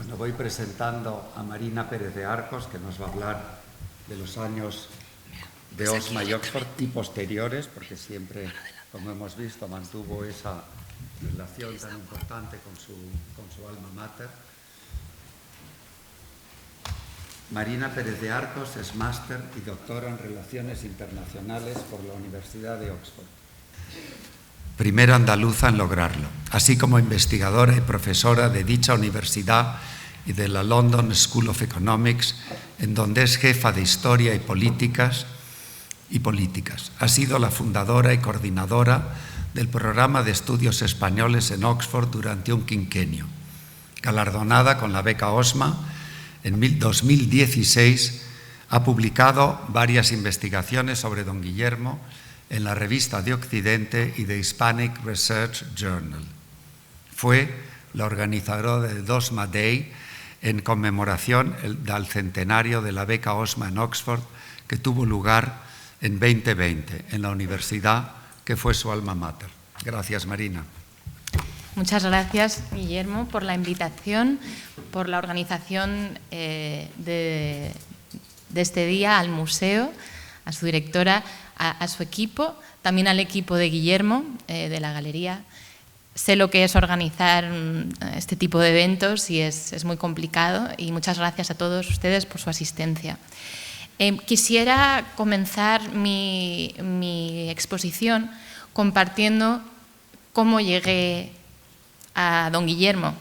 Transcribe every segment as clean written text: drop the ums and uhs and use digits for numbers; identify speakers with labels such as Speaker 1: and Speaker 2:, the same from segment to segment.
Speaker 1: Bueno, voy presentando a Marina Pérez de Arcos, que nos va a hablar de los años de Osma y Oxford y posteriores, porque siempre, como hemos visto, mantuvo esa relación tan importante con su alma mater. Marina Pérez de Arcos es máster y doctora en Relaciones Internacionales por la Universidad de Oxford. Primera andaluza en lograrlo, así como investigadora y profesora de dicha universidad y de la London School of Economics, en donde es jefa de Historia y Políticas. Ha sido la fundadora y coordinadora del programa de estudios españoles en Oxford durante un quinquenio. Galardonada con la beca Osma, en 2016 ha publicado varias investigaciones sobre don Guillermo en la Revista de Occidente y de Hispanic Research Journal. Fue la organizadora del Osma Day en conmemoración del centenario de la beca Osma en Oxford, que tuvo lugar en 2020 en la universidad que fue su alma mater. Gracias, Marina.
Speaker 2: Muchas gracias, Guillermo, por la invitación, por la organización de este día al museo, a su directora, a su equipo, también al equipo de Guillermo, de la galería. Sé lo que es organizar este tipo de eventos y es muy complicado, y muchas gracias a todos ustedes por su asistencia. Quisiera comenzar mi exposición compartiendo cómo llegué a don Guillermo.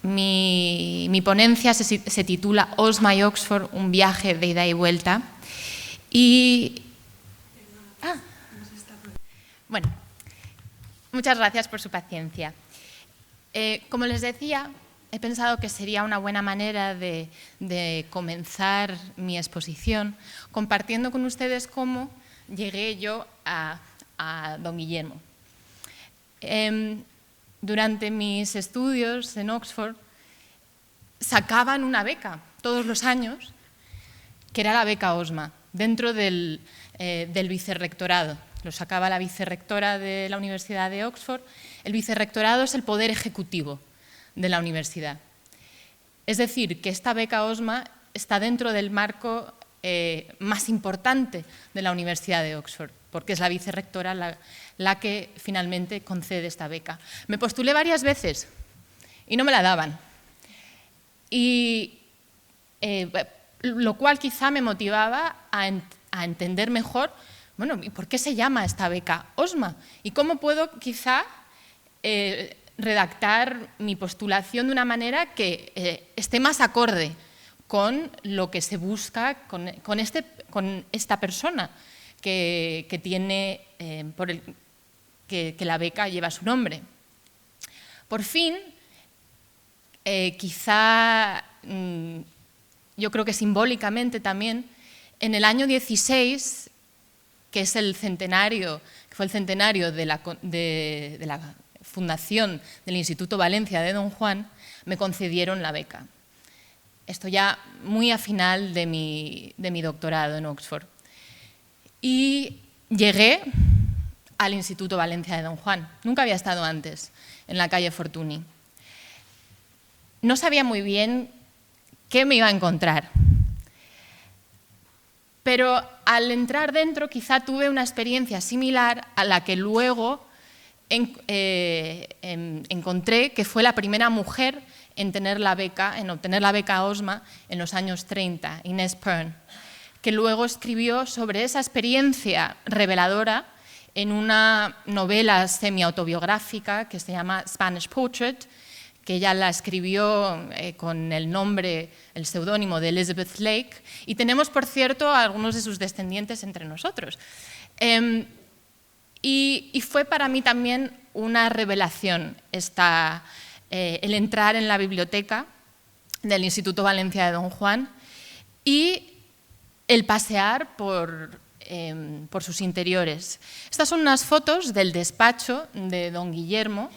Speaker 2: Mi ponencia se titula Osma y Oxford, un viaje de ida y vuelta. Bueno, muchas gracias por su paciencia. Como les decía, he pensado que sería una buena manera de comenzar mi exposición compartiendo con ustedes cómo llegué yo a don Guillermo. Durante mis estudios en Oxford sacaban una beca todos los años, que era la beca Osma, dentro del vicerrectorado. Lo sacaba la vicerrectora de la Universidad de Oxford. El vicerrectorado es el poder ejecutivo de la universidad. Es decir, que esta beca Osma está dentro del marco más importante de la Universidad de Oxford, porque es la vicerrectora la que finalmente concede esta beca. Me postulé varias veces y no me la daban. Lo cual quizá me motivaba a entender mejor, bueno, ¿y por qué se llama esta beca Osma? ¿Y cómo puedo quizá redactar mi postulación de una manera que esté más acorde con lo que se busca con esta persona que tiene, que la beca lleva su nombre? Por fin, quizá, yo creo que simbólicamente también, en el año 16, que es el centenario, que fue el centenario de la fundación del Instituto Valencia de Don Juan, me concedieron la beca. Esto ya muy a final de mi doctorado en Oxford. Y llegué al Instituto Valencia de Don Juan. Nunca había estado antes en la calle Fortuny. No sabía muy bien qué me iba a encontrar. Pero al entrar dentro quizá tuve una experiencia similar a la que luego encontré, que fue la primera mujer en obtener la beca Osma en los años 30, Inés Pern, que luego escribió sobre esa experiencia reveladora en una novela semi-autobiográfica que se llama Spanish Portrait, que ella la escribió con el seudónimo de Elizabeth Lake, y tenemos, por cierto, a algunos de sus descendientes entre nosotros. Y fue para mí también una revelación el entrar en la biblioteca del Instituto Valencia de Don Juan y el pasear por sus interiores. Estas son unas fotos del despacho de don Guillermo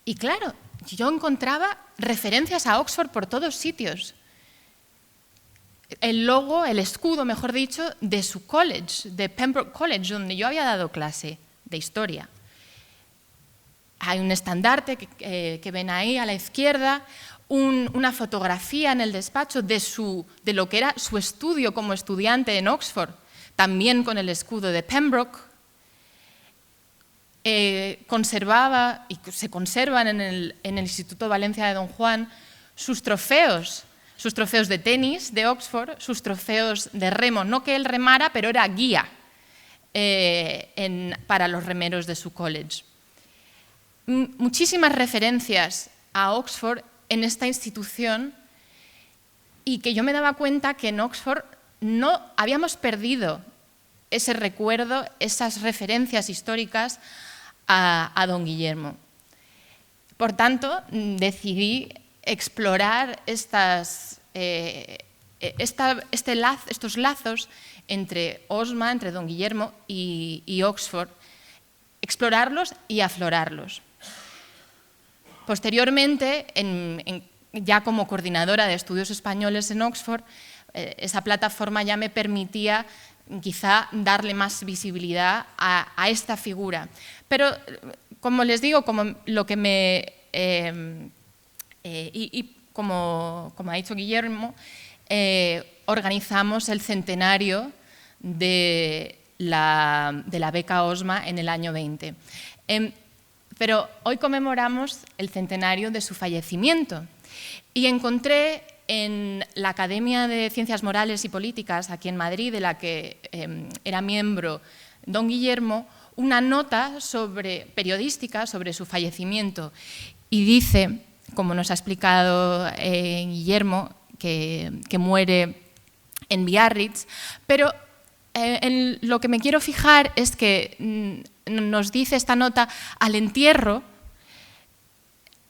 Speaker 2: y, claro, yo encontraba referencias a Oxford por todos sitios. El logo, el escudo, mejor dicho, de su college, de Pembroke College, donde yo había dado clase de historia. hay un estandarte que ven ahí a la izquierda, una fotografía en el despacho de lo que era su estudio como estudiante en Oxford, también con el escudo de Pembroke. Conservaba y se conservan en el Instituto Valencia de Don Juan sus trofeos de tenis de Oxford, sus trofeos de remo, no que él remara, pero era guía para los remeros de su college. Muchísimas referencias a Oxford en esta institución, y que yo me daba cuenta que en Oxford no habíamos perdido ese recuerdo, esas referencias históricas a don Guillermo. Por tanto, decidí explorar estos lazos entre Osma, entre don Guillermo y Oxford, explorarlos y aflorarlos. Posteriormente, ya como coordinadora de estudios españoles en Oxford, esa plataforma ya me permitía quizá darle más visibilidad a esta figura. Pero, como les digo, como lo que como ha dicho Guillermo, organizamos el centenario de la beca Osma en el año 20. Pero hoy conmemoramos el centenario de su fallecimiento, y encontré en la Academia de Ciencias Morales y Políticas, aquí en Madrid, de la que era miembro don Guillermo, una nota periodística sobre su fallecimiento, y dice, como nos ha explicado Guillermo, que muere en Biarritz, pero en lo que me quiero fijar es que nos dice esta nota: al entierro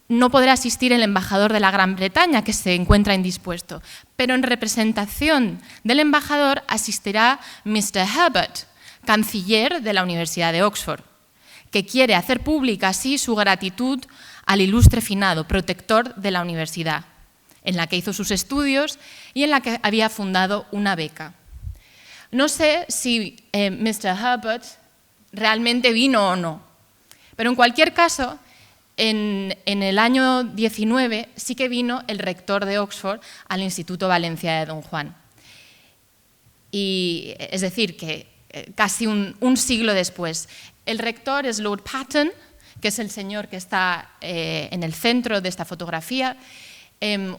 Speaker 2: no podrá asistir el embajador de la Gran Bretaña, que se encuentra indispuesto, pero en representación del embajador asistirá Mr. Herbert, canciller de la Universidad de Oxford, que quiere hacer pública así su gratitud al ilustre finado, protector de la universidad, en la que hizo sus estudios y en la que había fundado una beca. No sé si Mr. Herbert realmente vino o no, pero en cualquier caso, en el año 19 sí que vino el rector de Oxford al Instituto Valencia de Don Juan. Y, es decir, que casi un siglo después. El rector es Lord Patten, que es el señor que está en el centro de esta fotografía,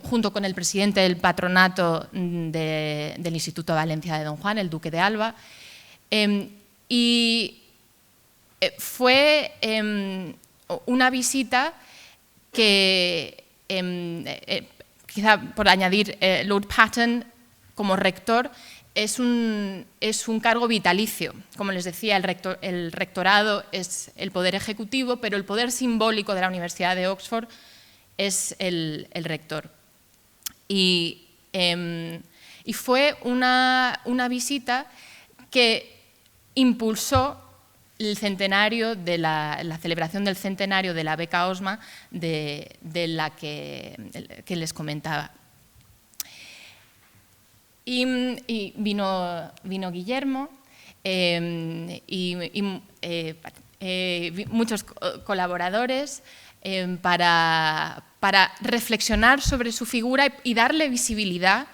Speaker 2: junto con el presidente del patronato del Instituto Valencia de Don Juan, el duque de Alba. Y fue una visita que, quizá por añadir, Lord Patten como rector es un cargo vitalicio. Como les decía, el rectorado es el poder ejecutivo, pero el poder simbólico de la Universidad de Oxford es el rector. Y fue una visita que impulsó el centenario de la celebración del centenario de la beca Osma de la que les comentaba. Y vino Guillermo muchos colaboradores para reflexionar sobre su figura y darle visibilidad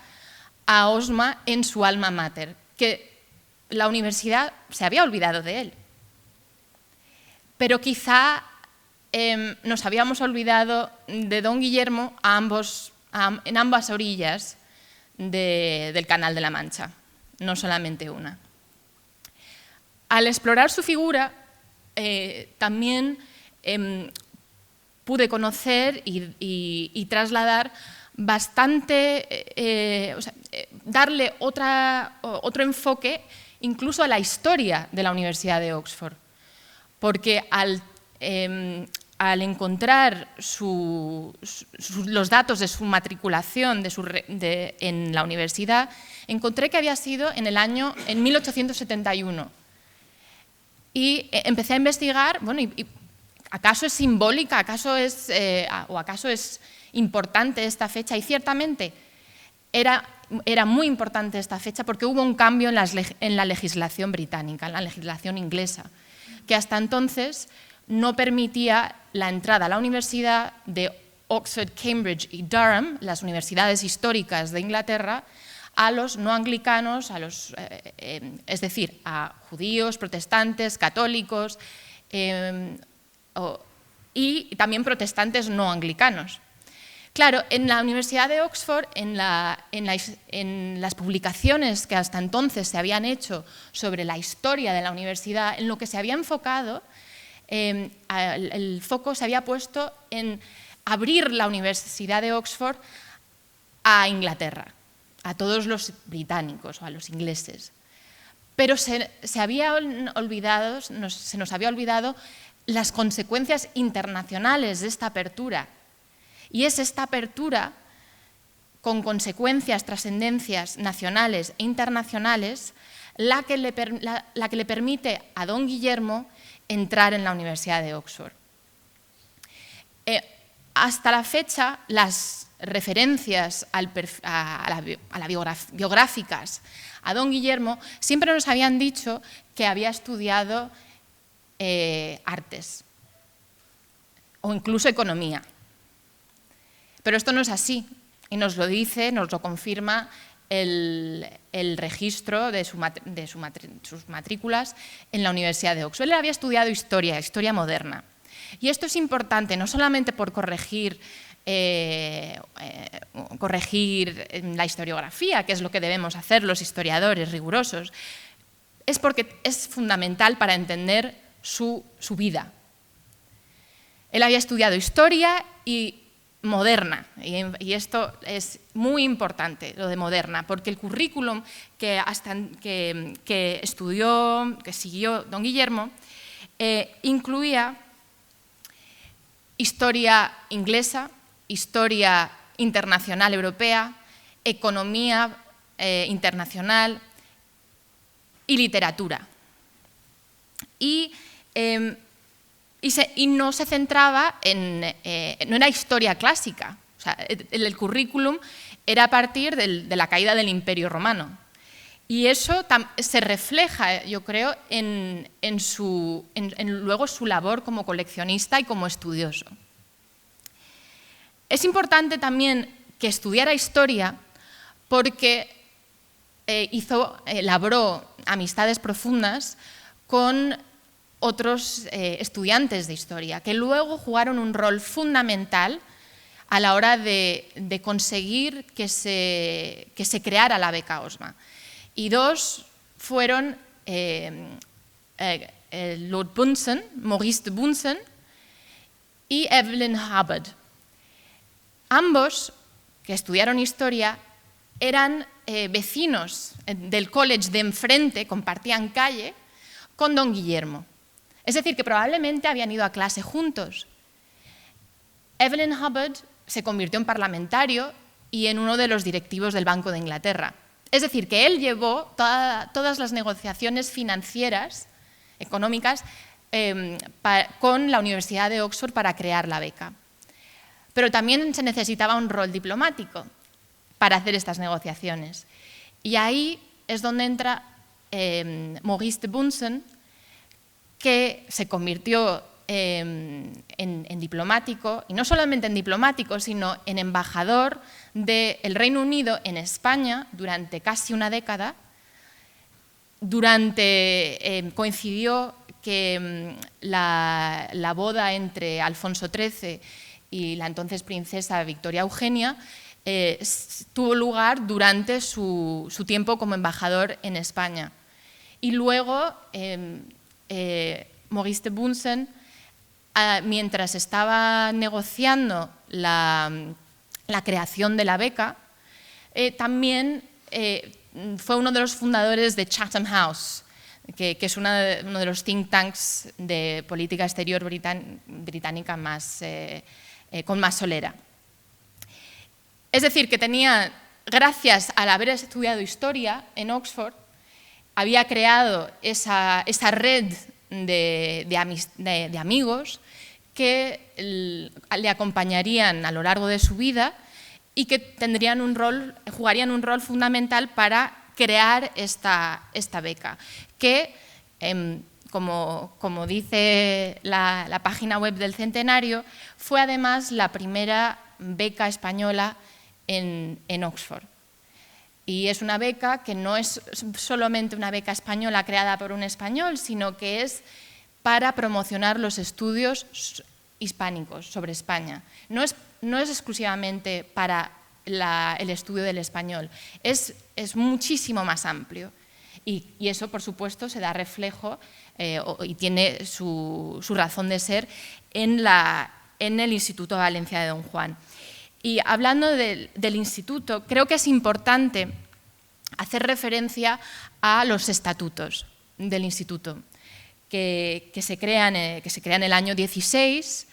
Speaker 2: a Osma en su alma mater, que la universidad se había olvidado de él. Pero quizá nos habíamos olvidado de don Guillermo en ambas orillas del Canal de la Mancha, no solamente una. Al explorar su figura, también pude conocer y trasladar bastante, darle otro enfoque incluso a la historia de la Universidad de Oxford. Porque al encontrar los datos de su matriculación en la universidad, encontré que había sido en 1871. Y empecé a investigar, bueno, ¿acaso es simbólica? ¿Acaso es importante esta fecha? Y ciertamente era muy importante esta fecha porque hubo un cambio en la legislación británica, en la legislación inglesa, que hasta entonces no permitía la entrada a la universidad de Oxford, Cambridge y Durham, las universidades históricas de Inglaterra, a los no anglicanos, es decir, a judíos, protestantes, católicos y también protestantes no anglicanos. Claro, en la Universidad de Oxford, en las publicaciones que hasta entonces se habían hecho sobre la historia de la universidad, en lo que se había enfocado, el foco se había puesto en abrir la Universidad de Oxford a Inglaterra, a todos los británicos o a los ingleses. Pero se nos había olvidado las consecuencias internacionales de esta apertura. Y es esta apertura, con consecuencias, trascendencias nacionales e internacionales, la que le permite a don Guillermo entrar en la Universidad de Oxford. Hasta la fecha, las referencias biográficas a don Guillermo siempre nos habían dicho que había estudiado artes o incluso economía. Pero esto no es así, y nos lo dice, nos lo confirma el registro de sus matrículas en la Universidad de Oxford. Él había estudiado historia moderna. Y esto es importante, no solamente por corregir la historiografía, que es lo que debemos hacer los historiadores rigurosos, es porque es fundamental para entender su vida. Él había estudiado historia y moderna, y esto es muy importante, lo de moderna, porque el currículum que siguió don Guillermo, incluía historia inglesa, historia internacional europea, economía internacional y literatura. Y no se centraba no era historia clásica. O sea, el currículum era a partir de la caída del Imperio Romano. Y eso se refleja, yo creo, en luego su labor como coleccionista y como estudioso. Es importante también que estudiara historia porque labró amistades profundas con otros estudiantes de historia, que luego jugaron un rol fundamental a la hora de conseguir que se creara la beca OSMA. Y dos fueron Lord Bunsen, Maurice de Bunsen y Evelyn Hubbard. Ambos, que estudiaron historia, eran vecinos del college de enfrente, compartían calle con don Guillermo. Es decir, que probablemente habían ido a clase juntos. Evelyn Hubbard se convirtió en parlamentario y en uno de los directivos del Banco de Inglaterra. Es decir, que él llevó todas las negociaciones financieras, económicas, con la Universidad de Oxford para crear la beca. Pero también se necesitaba un rol diplomático para hacer estas negociaciones. Y ahí es donde entra Maurice de Bunsen, que se convirtió en diplomático, y no solamente en diplomático, sino en embajador del Reino Unido en España durante casi una década. Coincidió que la boda entre Alfonso XIII y la entonces princesa Victoria Eugenia tuvo lugar durante su tiempo como embajador en España. Y luego Maurice de Bunsen, mientras estaba negociando la creación de la beca, también fue uno de los fundadores de Chatham House, que es uno de los think tanks de política exterior británica con más solera. Es decir, que gracias al haber estudiado historia en Oxford, había creado esa red de amigos que le acompañarían a lo largo de su vida y que jugarían un rol fundamental para crear esta beca, que como dice la página web del centenario, fue además la primera beca española en Oxford. Y es una beca que no es solamente una beca española creada por un español, sino que es para promocionar los estudios hispánicos sobre España. No es exclusivamente para el estudio del español, es muchísimo más amplio. Y eso, por supuesto, se da reflejo y tiene su razón de ser en el Instituto Valencia de Don Juan. Y hablando del instituto, creo que es importante hacer referencia a los estatutos del instituto, que se crean en el año 16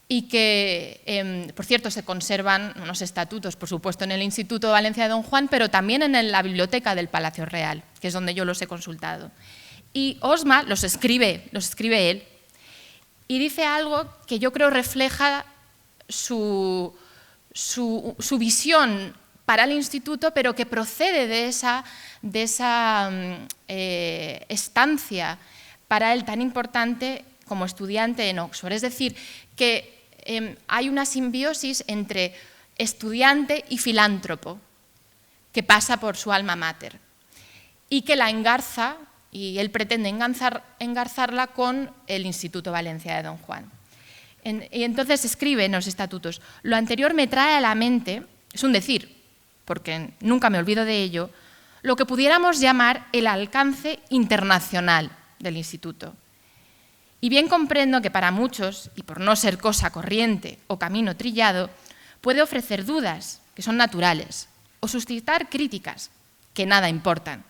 Speaker 2: y que, por cierto, se conservan unos estatutos, por supuesto, en el Instituto Valencia de Don Juan, pero también en la biblioteca del Palacio Real, que es donde yo los he consultado. Y Osma los escribe él, y dice algo que yo creo refleja su visión para el instituto, pero que procede de esa estancia para él tan importante como estudiante en Oxford. Es decir, que hay una simbiosis entre estudiante y filántropo que pasa por su alma mater y que la engarza, y él pretende engarzarla con el Instituto Valencia de Don Juan. Y entonces escribe en los estatutos: lo anterior me trae a la mente, es un decir, porque nunca me olvido de ello, lo que pudiéramos llamar el alcance internacional del instituto. Y bien comprendo que para muchos, y por no ser cosa corriente o camino trillado, puede ofrecer dudas, que son naturales, o suscitar críticas, que nada importan.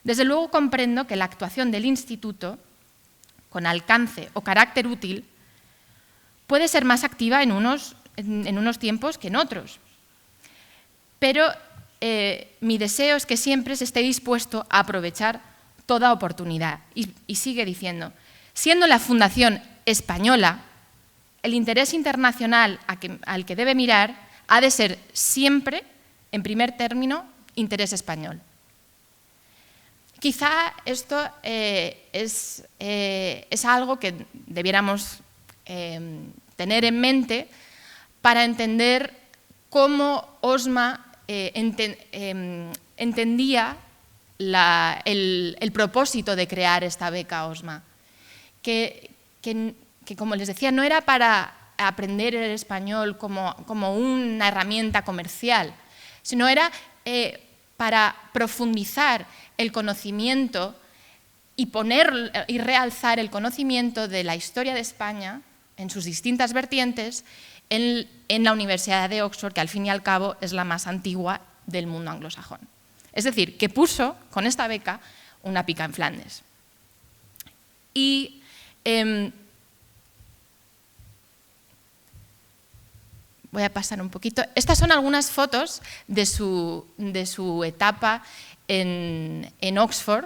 Speaker 2: Desde luego comprendo que la actuación del instituto, con alcance o carácter útil, puede ser más activa en unos tiempos que en otros. Pero mi deseo es que siempre se esté dispuesto a aprovechar toda oportunidad. Y sigue diciendo: siendo la Fundación española, el interés internacional al que debe mirar ha de ser siempre, en primer término, interés español. Quizá esto es algo que debiéramos tener en mente para entender cómo Osma entendía el propósito de crear esta beca Osma, que como les decía, no era para aprender el español como una herramienta comercial, sino era para profundizar el conocimiento y realzar el conocimiento de la historia de España en sus distintas vertientes en la Universidad de Oxford, que al fin y al cabo es la más antigua del mundo anglosajón. Es decir, que puso con esta beca una pica en Flandes. Y voy a pasar un poquito. Estas son algunas fotos de su etapa en Oxford.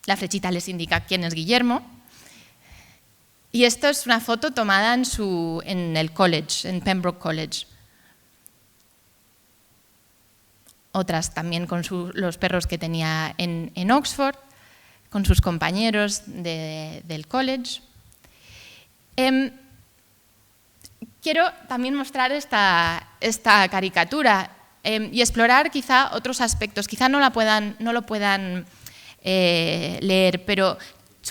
Speaker 2: La flechita les indica quién es Guillermo. Y esto es una foto tomada en el college, en Pembroke College. Otras también con los perros que tenía en Oxford, con sus compañeros del college. Quiero también mostrar esta caricatura y explorar quizá otros aspectos. Quizá no lo puedan leer, pero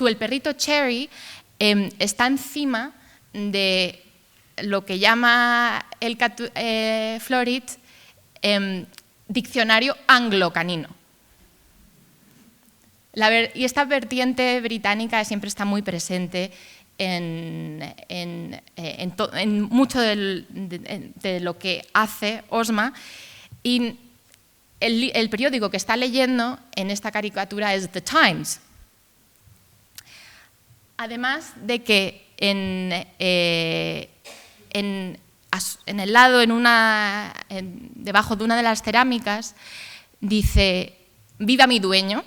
Speaker 2: el perrito Cherry está encima de lo que llama el Florid diccionario anglo-canino. Y esta vertiente británica siempre está muy presente en mucho de lo que hace Osma, y el periódico que está leyendo en esta caricatura es The Times. Además de que en el lado, debajo de una de las cerámicas, dice «Viva mi dueño»,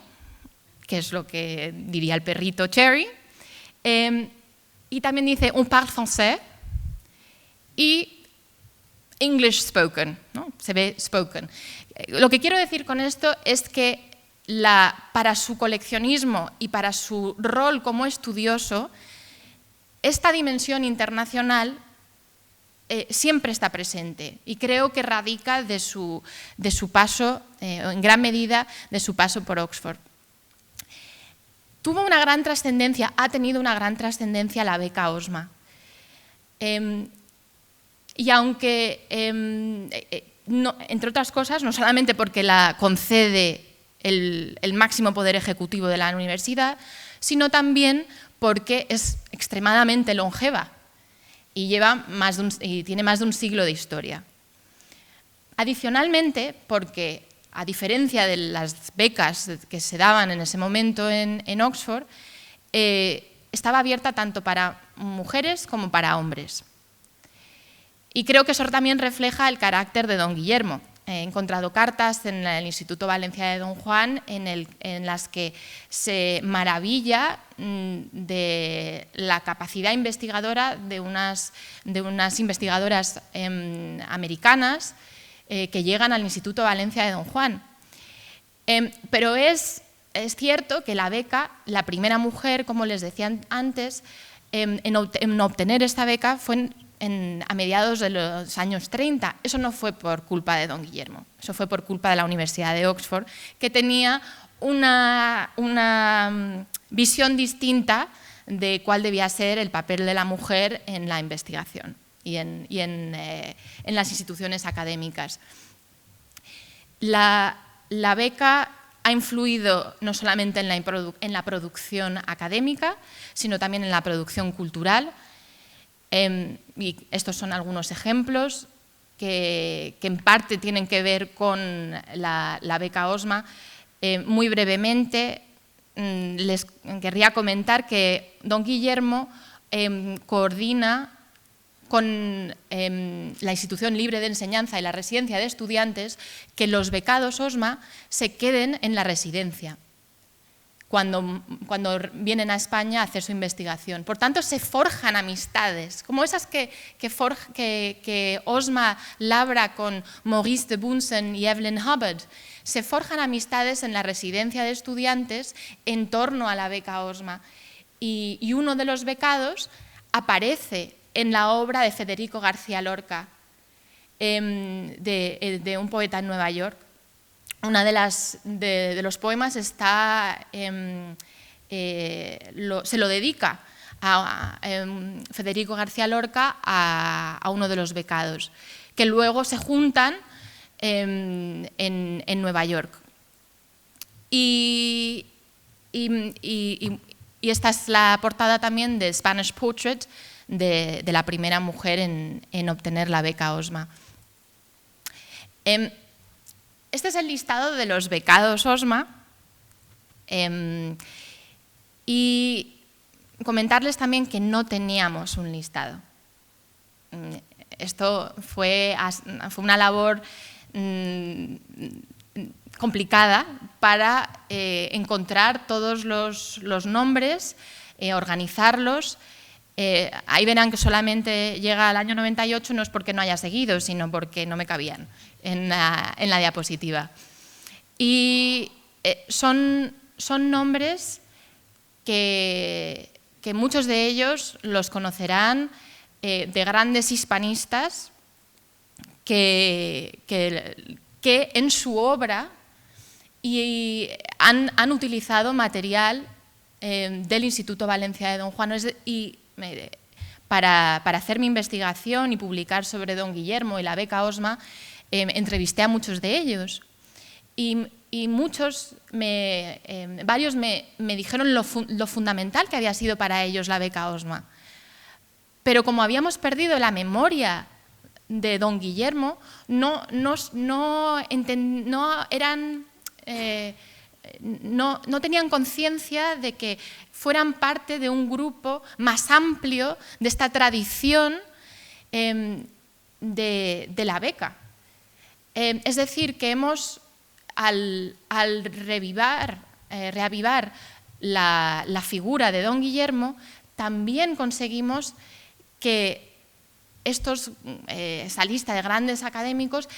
Speaker 2: que es lo que diría el perrito Cherry, y también dice «On parle français» y «English spoken», ¿no? Se ve spoken. Lo que quiero decir con esto es que para su coleccionismo y para su rol como estudioso, esta dimensión internacional siempre está presente y creo que radica de su paso, en gran medida, de su paso por Oxford. Tuvo una gran trascendencia, ha tenido una gran trascendencia la beca Osma. Y aunque, entre otras cosas, no solamente porque la concede el máximo poder ejecutivo de la universidad, sino también porque es extremadamente longeva y tiene más de un siglo de historia. Adicionalmente, porque a diferencia de las becas que se daban en ese momento en Oxford, estaba abierta tanto para mujeres como para hombres. Y creo que eso también refleja el carácter de don Guillermo. He encontrado cartas en el Instituto Valencia de Don Juan en las que se maravilla de la capacidad investigadora de unas investigadoras americanas que llegan al Instituto Valencia de Don Juan. Pero es cierto que la beca, la primera mujer, como les decía antes, en obtener esta beca fue a mediados de los años 30. Eso no fue por culpa de don Guillermo, eso fue por culpa de la Universidad de Oxford, que tenía una visión distinta de cuál debía ser el papel de la mujer en la investigación y en las instituciones académicas. La beca ha influido no solamente en la producción académica, sino también en la producción cultural. Y estos son algunos ejemplos que en parte tienen que ver con la beca Osma. Muy brevemente, les querría comentar que don Guillermo coordina con la Institución Libre de Enseñanza y la Residencia de Estudiantes que los becados Osma se queden en la residencia cuando vienen a España a hacer su investigación. Por tanto, se forjan amistades, como esas que Osma labra con Maurice de Bunsen y Evelyn Hubbard. Se forjan amistades en la residencia de estudiantes en torno a la beca Osma. Y uno de los becados aparece en la obra de Federico García Lorca, de un poeta en Nueva York. Una de los poemas está, se lo dedica a Federico García Lorca a uno de los becados, que luego se juntan en Nueva York. Y esta es la portada también de Spanish Portrait, de la primera mujer en obtener la beca Osma. Este es el listado de los becados Osma y comentarles también que no teníamos un listado. Esto fue una labor complicada para encontrar todos los nombres, organizarlos. Ahí verán que solamente llega al año 98, no es porque no haya seguido, sino porque no me cabían en la diapositiva. Y son nombres que muchos de ellos los conocerán de grandes hispanistas que en su obra han utilizado material del Instituto Valencia de Don Juan para hacer mi investigación y publicar sobre don Guillermo y la beca Osma. Entrevisté a muchos de ellos y varios me dijeron lo fundamental que había sido para ellos la beca Osma. Pero como habíamos perdido la memoria de don Guillermo, no tenían conciencia de que fueran parte de un grupo más amplio de esta tradición de la beca. Es decir, que al reavivar la figura de don Guillermo, también conseguimos que esa lista de grandes académicos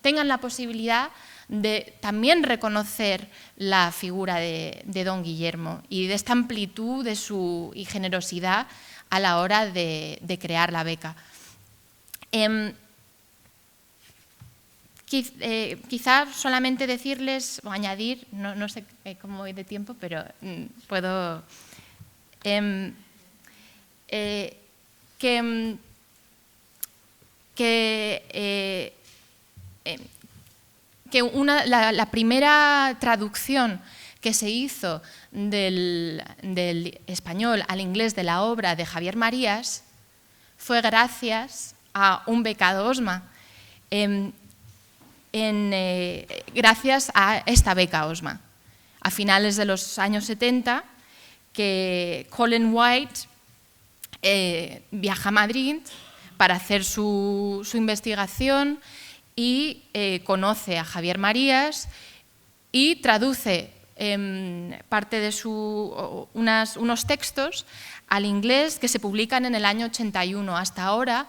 Speaker 2: tengan la posibilidad de también reconocer la figura de don Guillermo y de esta amplitud y generosidad a la hora de crear la beca. Quizá solamente decirles o añadir, no sé cómo voy de tiempo, pero puedo... la primera traducción que se hizo del español al inglés de la obra de Javier Marías fue gracias a un becado OSMA, gracias a esta beca OSMA. A finales de los años 70, que Colin White viaja a Madrid para hacer su investigación y conoce a Javier Marías y traduce parte de unos textos al inglés que se publican en el año 81. Hasta ahora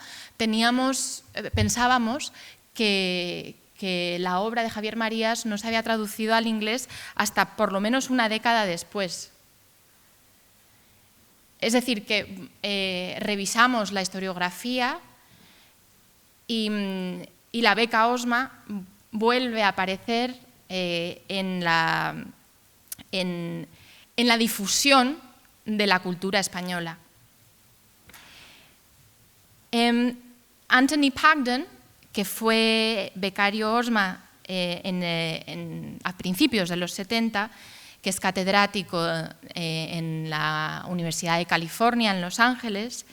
Speaker 2: pensábamos que la obra de Javier Marías no se había traducido al inglés hasta por lo menos una década después. Es decir, que revisamos la historiografía y la beca OSMA vuelve a aparecer en la difusión de la cultura española. Anthony Pagden, que fue becario OSMA a principios de los 70, que es catedrático en la Universidad de California, en Los Ángeles,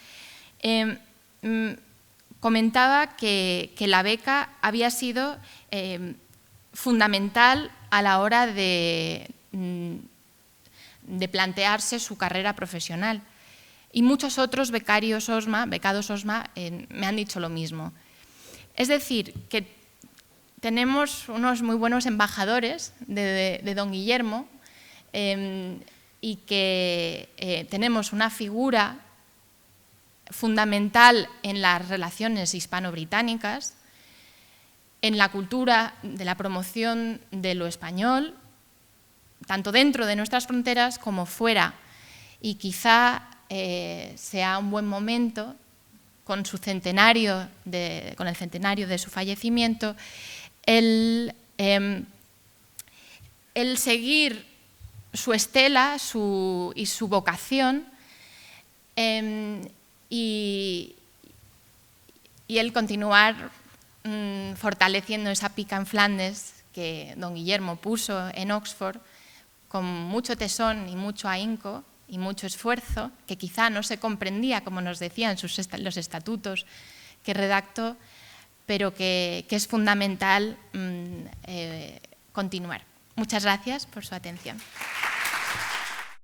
Speaker 2: comentaba que la beca había sido fundamental a la hora de plantearse su carrera profesional. Y muchos otros becados OSMA me han dicho lo mismo. Es decir, que tenemos unos muy buenos embajadores de don Guillermo y que tenemos una figura fundamental en las relaciones hispano-británicas, en la cultura de la promoción de lo español, tanto dentro de nuestras fronteras como fuera. Y quizá sea un buen momento, con el centenario de su fallecimiento, el seguir su estela y su vocación y el continuar fortaleciendo esa pica en Flandes que don Guillermo puso en Oxford con mucho tesón y mucho ahínco y mucho esfuerzo, que quizá no se comprendía, como nos decían los estatutos que redactó, pero que es fundamental continuar. Muchas gracias por su atención.